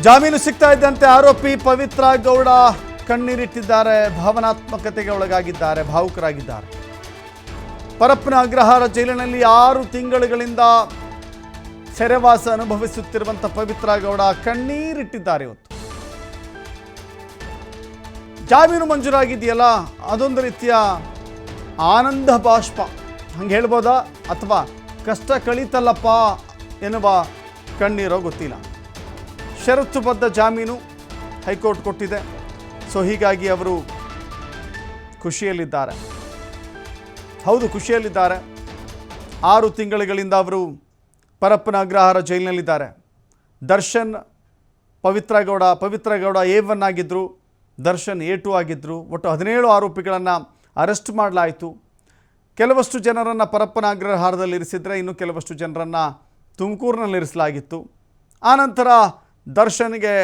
ಜಾಮೀನು ಸಿಗ್ತಾ ಇದ್ದಂತೆ ಆರೋಪಿ ಪವಿತ್ರ ಗೌಡ ಕಣ್ಣೀರಿಟ್ಟಿದ್ದಾರೆ, ಭಾವನಾತ್ಮಕತೆಗೆ ಒಳಗಾಗಿದ್ದಾರೆ, ಭಾವುಕರಾಗಿದ್ದಾರೆ. ಪರಪ್ಪನ ಅಗ್ರಹಾರ ಜೈಲಿನಲ್ಲಿ 6 ತಿಂಗಳುಗಳಿಂದ ಸೆರೆವಾಸ ಅನುಭವಿಸುತ್ತಿರುವಂಥ ಪವಿತ್ರ ಗೌಡ ಕಣ್ಣೀರಿಟ್ಟಿದ್ದಾರೆ. ಇವತ್ತು ಜಾಮೀನು ಮಂಜೂರಾಗಿದೆಯಲ್ಲ, ಅದೊಂದು ರೀತಿಯ ಆನಂದ ಬಾಷ್ಪ ಹಂಗೆ ಹೇಳ್ಬೋದಾ, ಅಥವಾ ಕಷ್ಟ ಕಳೀತಲ್ಲಪ್ಪ ಎನ್ನುವ ಕಣ್ಣೀರೋ ಗೊತ್ತಿಲ್ಲ. ಷರತ್ತುಬದ್ಧ ಜಾಮೀನು ಹೈಕೋರ್ಟ್ ಕೊಟ್ಟಿದೆ. ಸೊ ಹೀಗಾಗಿ ಅವರು ಖುಷಿಯಲ್ಲಿದ್ದಾರೆ. ಹೌದು, ಖುಷಿಯಲ್ಲಿದ್ದಾರೆ. 6 ತಿಂಗಳುಗಳಿಂದ ಅವರು ಪರಪ್ಪನ ಅಗ್ರಹಾರ ಜೈಲಿನಲ್ಲಿದ್ದಾರೆ. ದರ್ಶನ್ ಪವಿತ್ರ ಗೌಡ A1 ಆಗಿದ್ದರು, ದರ್ಶನ್ A2 ಆಗಿದ್ದರು. ಒಟ್ಟು 17 ಆರೋಪಿಗಳನ್ನು ಅರೆಸ್ಟ್ ಮಾಡಲಾಯಿತು. ಕೆಲವಷ್ಟು ಜನರನ್ನು ಪರಪ್ಪನ ಅಗ್ರಹಾರದಲ್ಲಿ ಇರಿಸಿದರೆ, ಇನ್ನು ಕೆಲವಷ್ಟು ಜನರನ್ನು ತುಮಕೂರಿನಲ್ಲಿ ಇರಿಸಲಾಗಿತ್ತು. ಆನಂತರ ದರ್ಶನ್ಗೆ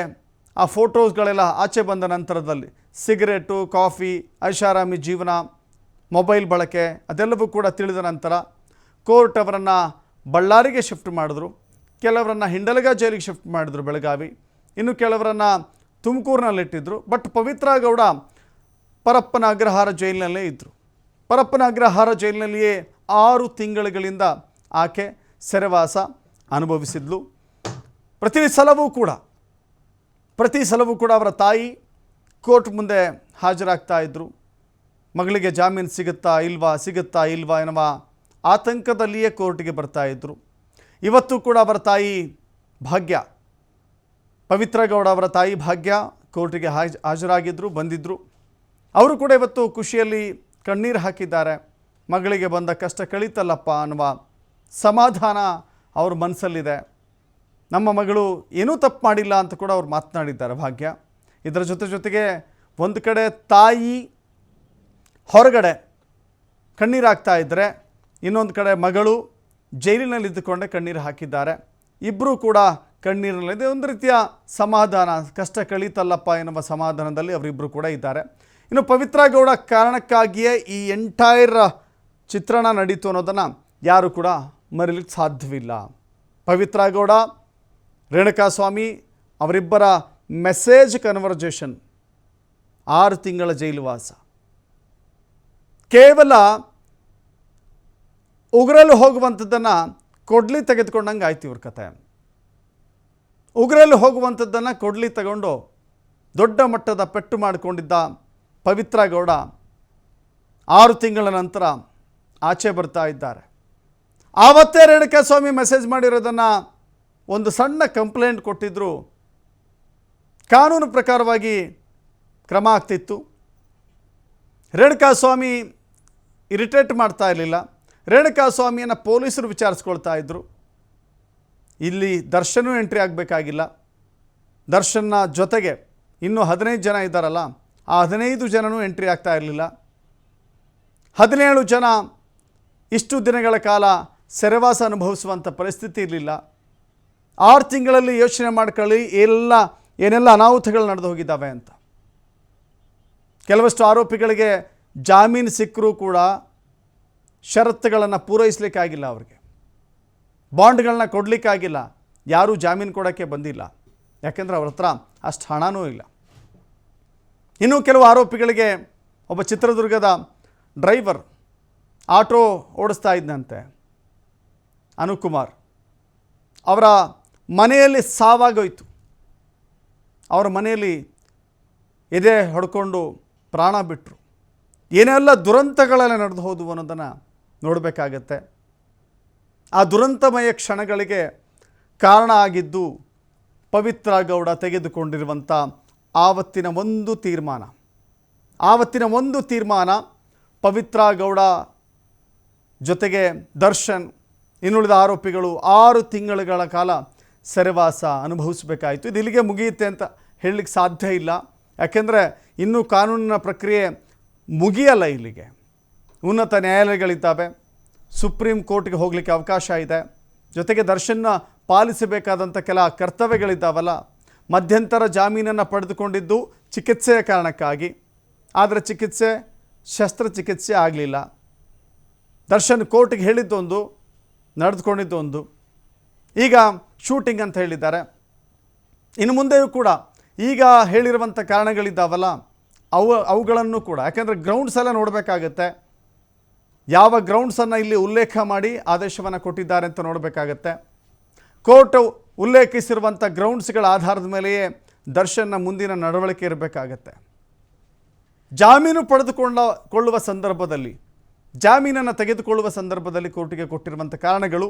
ಆ ಫೋಟೋಸ್ಗಳೆಲ್ಲ ಆಚೆ ಬಂದ ನಂತರದಲ್ಲಿ ಸಿಗರೇಟು, ಕಾಫಿ, ಐಷಾರಾಮಿ ಜೀವನ, ಮೊಬೈಲ್ ಬಳಕೆ ಅದೆಲ್ಲವೂ ಕೂಡ ತಿಳಿದ ನಂತರ ಕೋರ್ಟ್ ಅವರನ್ನು ಬಳ್ಳಾರಿಗೆ ಶಿಫ್ಟ್ ಮಾಡಿದ್ರು. ಕೆಲವರನ್ನು ಹಿಂಡಲಗ ಜೈಲಿಗೆ ಶಿಫ್ಟ್ ಮಾಡಿದ್ರು, ಬೆಳಗಾವಿ. ಇನ್ನು ಕೆಲವರನ್ನು ತುಮಕೂರಿನಲ್ಲಿಟ್ಟಿದ್ದರು. ಬಟ್ ಪವಿತ್ರ ಗೌಡ ಪರಪ್ಪನ ಅಗ್ರಹಾರ ಜೈಲಿನಲ್ಲೇ ಇದ್ದರು. ಪರಪ್ಪನ ಅಗ್ರಹಾರ ಜೈಲಿನಲ್ಲಿಯೇ 6 ತಿಂಗಳುಗಳಿಂದ ಆಕೆ ಸೆರೆವಾಸ ಅನುಭವಿಸಿದ್ಲು. ಪ್ರತಿ ಸಲವೂ ಕೂಡ ಅವರ ತಾಯಿ ಕೋರ್ಟ್ ಮುಂದೆ ಹಾಜರಾಗ್ತಾ ಇದ್ದರು. ಮಗಳಿಗೆ ಜಾಮೀನು ಸಿಗುತ್ತಾ ಇಲ್ವಾ ಎನ್ನುವ ಆತಂಕದಲ್ಲಿಯೇ ಕೋರ್ಟ್ಗೆ ಬರ್ತಾ ಇದ್ದರು. ಇವತ್ತು ಕೂಡ ಅವರ ತಾಯಿ ಭಾಗ್ಯ, ಪವಿತ್ರ ಗೌಡ ಅವರ ತಾಯಿ ಭಾಗ್ಯ ಕೋರ್ಟಿಗೆ ಬಂದಿದ್ದರು. ಅವರು ಕೂಡ ಇವತ್ತು ಖುಷಿಯಲ್ಲಿ ಕಣ್ಣೀರು ಹಾಕಿದ್ದಾರೆ. ಮಗಳಿಗೆ ಬಂದ ಕಷ್ಟ ಕಳೀತಲ್ಲಪ್ಪ ಅನ್ನುವ ಸಮಾಧಾನ ಅವ್ರ ಮನಸ್ಸಲ್ಲಿದೆ. ನಮ್ಮ ಮಗಳು ಏನೂ ತಪ್ಪು ಮಾಡಿಲ್ಲ ಅಂತ ಕೂಡ ಅವ್ರು ಮಾತನಾಡಿದ್ದಾರೆ ಭಾಗ್ಯ. ಇದರ ಜೊತೆಗೆ ಒಂದು ಕಡೆ ತಾಯಿ ಹೊರಗಡೆ ಕಣ್ಣೀರಾಗ್ತಾ ಇದ್ದರೆ, ಇನ್ನೊಂದು ಕಡೆ ಮಗಳು ಜೈಲಿನಲ್ಲಿದ್ದುಕೊಂಡೇ ಕಣ್ಣೀರು ಹಾಕಿದ್ದಾರೆ. ಇಬ್ಬರೂ ಕೂಡ ಕಣ್ಣೀರಿನಲ್ಲಿದೆ. ಒಂದು ರೀತಿಯ ಸಮಾಧಾನ, ಕಷ್ಟ ಕಳೀತಲ್ಲಪ್ಪ ಎನ್ನುವ ಸಮಾಧಾನದಲ್ಲಿ ಅವರಿಬ್ಬರು ಕೂಡ ಇದ್ದಾರೆ. ಇನ್ನು ಪವಿತ್ರ ಗೌಡ ಕಾರಣಕ್ಕಾಗಿಯೇ ಈ ಎಂಟೈರ್ ಚಿತ್ರಣ ನಡೀತು ಅನ್ನೋದನ್ನು ಯಾರು ಕೂಡ ಮರೀಲಿಕ್ಕೆ ಸಾಧ್ಯವಿಲ್ಲ. ಪವಿತ್ರ ಗೌಡ, ರೇಣುಕಾಸ್ವಾಮಿ ಅವರಿಬ್ಬರ ಮೆಸೇಜ್ ಕನ್ವರ್ಜೇಷನ್, 6 ತಿಂಗಳ ಜೈಲುವಾಸ. ಕೇವಲ ಉಗುರಲು ಹೋಗುವಂಥದ್ದನ್ನು ಕೊಡ್ಲಿ ತೆಗೆದುಕೊಂಡಂಗೆ ಆಯ್ತು ಇವ್ರ ಕತೆ. ಉಗುರಲು ಹೋಗುವಂಥದ್ದನ್ನು ಕೊಡ್ಲಿ ತಗೊಂಡು ದೊಡ್ಡ ಮಟ್ಟದ ಪೆಟ್ಟು ಮಾಡಿಕೊಂಡಿದ್ದ ಪವಿತ್ರ ಗೌಡ 6 ತಿಂಗಳ ನಂತರ ಆಚೆ ಬರ್ತಾ ಇದ್ದಾರೆ. ಆವತ್ತೇ ರೇಣುಕಾಸ್ವಾಮಿ ಮೆಸೇಜ್ ಮಾಡಿರೋದನ್ನು ಒಂದು ಸಣ್ಣ ಕಂಪ್ಲೇಂಟ್ ಕೊಟ್ಟಿದ್ದರು. ಕಾನೂನು ಪ್ರಕಾರವಾಗಿ ಕ್ರಮ ಆಗ್ತಿತ್ತು. ರೇಣುಕಾಸ್ವಾಮಿ ಇರಿಟೇಟ್ ಮಾಡ್ತಾ ಇರಲಿಲ್ಲ. ರೇಣುಕಾಸ್ವಾಮಿಯನ್ನು ಪೊಲೀಸರು ವಿಚಾರಿಸ್ಕೊಳ್ತಾ ಇದ್ದರು. ಇಲ್ಲಿ ದರ್ಶನೂ ಎಂಟ್ರಿ ಆಗಬೇಕಾಗಿಲ್ಲ. ದರ್ಶನ್ನ ಜೊತೆಗೆ ಇನ್ನೂ 15 ಜನ ಇದ್ದಾರಲ್ಲ, ಆ 15 ಜನನೂ ಎಂಟ್ರಿ ಆಗ್ತಾ ಇರಲಿಲ್ಲ. 17 ಜನ ಇಷ್ಟು ದಿನಗಳ ಕಾಲ ಸೆರೆವಾಸ ಅನುಭವಿಸುವಂಥ ಪರಿಸ್ಥಿತಿ ಇರಲಿಲ್ಲ. 6 ತಿಂಗಳಲ್ಲಿ ಯೋಚನೆ ಮಾಡ್ಕೊಳ್ಳಿ ಏನೆಲ್ಲ ಅನಾಹುತಗಳು ನಡೆದು ಹೋಗಿದ್ದಾವೆ ಅಂತ. ಕೆಲವಷ್ಟು ಆರೋಪಿಗಳಿಗೆ ಜಾಮೀನು ಸಿಕ್ಕರೂ ಕೂಡ ಷರತ್ತುಗಳನ್ನು ಪೂರೈಸಲಿಕ್ಕಾಗಿಲ್ಲ, ಅವರಿಗೆ ಬಾಂಡ್ಗಳನ್ನ ಕೊಡಲಿಕ್ಕಾಗಿಲ್ಲ. ಯಾರೂ ಜಾಮೀನು ಕೊಡೋಕ್ಕೆ ಬಂದಿಲ್ಲ, ಯಾಕೆಂದರೆ ಅವ್ರ ಹತ್ರ ಅಷ್ಟು ಹಣನೂ ಇಲ್ಲ. ಇನ್ನೂ ಕೆಲವು ಆರೋಪಿಗಳಿಗೆ ಒಬ್ಬ ಚಿತ್ರದುರ್ಗದ ಡ್ರೈವರ್ ಆಟೋ ಓಡಿಸ್ತಾ ಇದ್ದಂತೆ ಅನುಕುಮಾರ್, ಅವರ ಮನೆಯಲ್ಲಿ ಸಾವಾಗೋಯ್ತು. ಅವರ ಮನೆಯಲ್ಲಿ ಎದೆ ಹೊಡ್ಕೊಂಡು ಪ್ರಾಣ ಬಿಟ್ಟರು. ಏನೆಲ್ಲ ದುರಂತಗಳೆಲ್ಲ ನಡೆದು ಹೋದವು ಅನ್ನೋದನ್ನು ನೋಡಬೇಕಾಗತ್ತೆ. ಆ ದುರಂತಮಯ ಕ್ಷಣಗಳಿಗೆ ಕಾರಣ ಆಗಿದ್ದು ಪವಿತ್ರ ಗೌಡ ತೆಗೆದುಕೊಂಡಿರುವಂಥ ಆವತ್ತಿನ ಒಂದು ತೀರ್ಮಾನ. ಪವಿತ್ರ ಗೌಡ ಜೊತೆಗೆ ದರ್ಶನ್, ಇನ್ನುಳಿದ ಆರೋಪಿಗಳು 6 ತಿಂಗಳುಗಳ ಕಾಲ ಸೆರೆವಾಸ ಅನುಭವಿಸಬೇಕಾಯಿತು. ಇದು ಇಲ್ಲಿಗೆ ಮುಗಿಯುತ್ತೆ ಅಂತ ಹೇಳಲಿಕ್ಕೆ ಸಾಧ್ಯ ಇಲ್ಲ, ಯಾಕೆಂದರೆ ಇನ್ನೂ ಕಾನೂನಿನ ಪ್ರಕ್ರಿಯೆ ಮುಗಿಯಲ್ಲ. ಇಲ್ಲಿಗೆ ಉನ್ನತ ನ್ಯಾಯಾಲಯಗಳಿದ್ದಾವೆ, ಸುಪ್ರೀಂ ಕೋರ್ಟ್ಗೆ ಹೋಗಲಿಕ್ಕೆ ಅವಕಾಶ ಇದೆ. ಜೊತೆಗೆ ದರ್ಶನ್ನ ಪಾಲಿಸಬೇಕಾದಂಥ ಕೆಲ ಕರ್ತವ್ಯಗಳಿದ್ದಾವಲ್ಲ. ಮಧ್ಯಂತರ ಜಾಮೀನನ್ನು ಪಡೆದುಕೊಂಡಿದ್ದು ಚಿಕಿತ್ಸೆಯ ಕಾರಣಕ್ಕಾಗಿ, ಆದರೆ ಶಸ್ತ್ರಚಿಕಿತ್ಸೆ ಆಗಲಿಲ್ಲ. ದರ್ಶನ್ ಕೋರ್ಟ್ಗೆ ಹೇಳಿದ್ದೊಂದು, ನಡೆದುಕೊಂಡಿದ್ದೊಂದು. ಈಗ ಶೂಟಿಂಗ್ ಅಂತ ಹೇಳಿದ್ದಾರೆ. ಇನ್ನು ಮುಂದೆಯೂ ಕೂಡ ಈಗ ಹೇಳಿರುವಂಥ ಕಾರಣಗಳಿದ್ದಾವಲ್ಲ ಅವುಗಳನ್ನು ಕೂಡ, ಯಾಕೆಂದರೆ ಗ್ರೌಂಡ್ಸ್ ಎಲ್ಲ ನೋಡಬೇಕಾಗತ್ತೆ. ಯಾವ ಗ್ರೌಂಡ್ಸನ್ನು ಇಲ್ಲಿ ಉಲ್ಲೇಖ ಮಾಡಿ ಆದೇಶವನ್ನು ಕೊಟ್ಟಿದ್ದಾರೆ ಅಂತ ನೋಡಬೇಕಾಗತ್ತೆ. ಕೋರ್ಟ್ ಉಲ್ಲೇಖಿಸಿರುವಂಥ ಗ್ರೌಂಡ್ಸ್ಗಳ ಆಧಾರದ ಮೇಲೆಯೇ ದರ್ಶನ್ನ ಮುಂದಿನ ನಡವಳಿಕೆ ಇರಬೇಕಾಗತ್ತೆ. ಜಾಮೀನು ಪಡೆದುಕೊಳ್ಳುವ ಸಂದರ್ಭದಲ್ಲಿ, ಜಾಮೀನನ್ನು ತೆಗೆದುಕೊಳ್ಳುವ ಸಂದರ್ಭದಲ್ಲಿ ಕೋರ್ಟಿಗೆ ಕೊಟ್ಟಿರುವಂಥ ಕಾರಣಗಳು,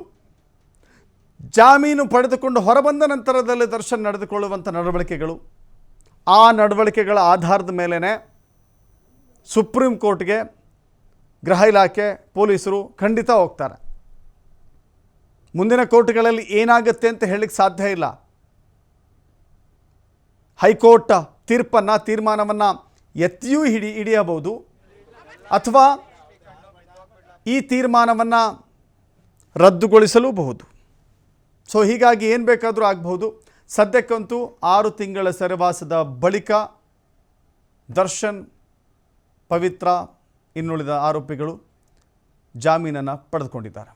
ಜಾಮೀನು ಪಡೆದುಕೊಂಡು ಹೊರಬಂದ ನಂತರದಲ್ಲಿ ದರ್ಶನ್ ನಡೆದುಕೊಳ್ಳುವಂಥ ನಡವಳಿಕೆಗಳು, ಆ ನಡವಳಿಕೆಗಳ ಆಧಾರದ ಮೇಲೇ ಸುಪ್ರೀಂ ಕೋರ್ಟ್ಗೆ ಗೃಹ ಇಲಾಖೆ ಪೊಲೀಸರು ಖಂಡಿತ ಹೋಗ್ತಾರೆ. ಮುಂದಿನ ಕೋರ್ಟ್ಗಳಲ್ಲಿ ಏನಾಗುತ್ತೆ ಅಂತ ಹೇಳಲಿಕ್ಕೆ ಸಾಧ್ಯ ಇಲ್ಲ. ಹೈಕೋರ್ಟ್ ತೀರ್ಮಾನವನ್ನು ಎತ್ತಿಯೂ ಹಿಡಿಯಬಹುದು, ಅಥವಾ ಈ ತೀರ್ಮಾನವನ್ನು ರದ್ದುಗೊಳಿಸಲೂಬಹುದು. ಸೊ ಹೀಗಾಗಿ ಏನು ಬೇಕಾದರೂ ಆಗಬಹುದು. ಸದ್ಯಕ್ಕಂತೂ 6 ತಿಂಗಳ ಸೆರೆವಾಸದ ಬಳಿಕ ದರ್ಶನ್, ಪವಿತ್ರ, ಇನ್ನುಳಿದ ಆರೋಪಿಗಳು ಜಾಮೀನನ್ನು ಪಡೆದುಕೊಂಡಿದ್ದಾರೆ.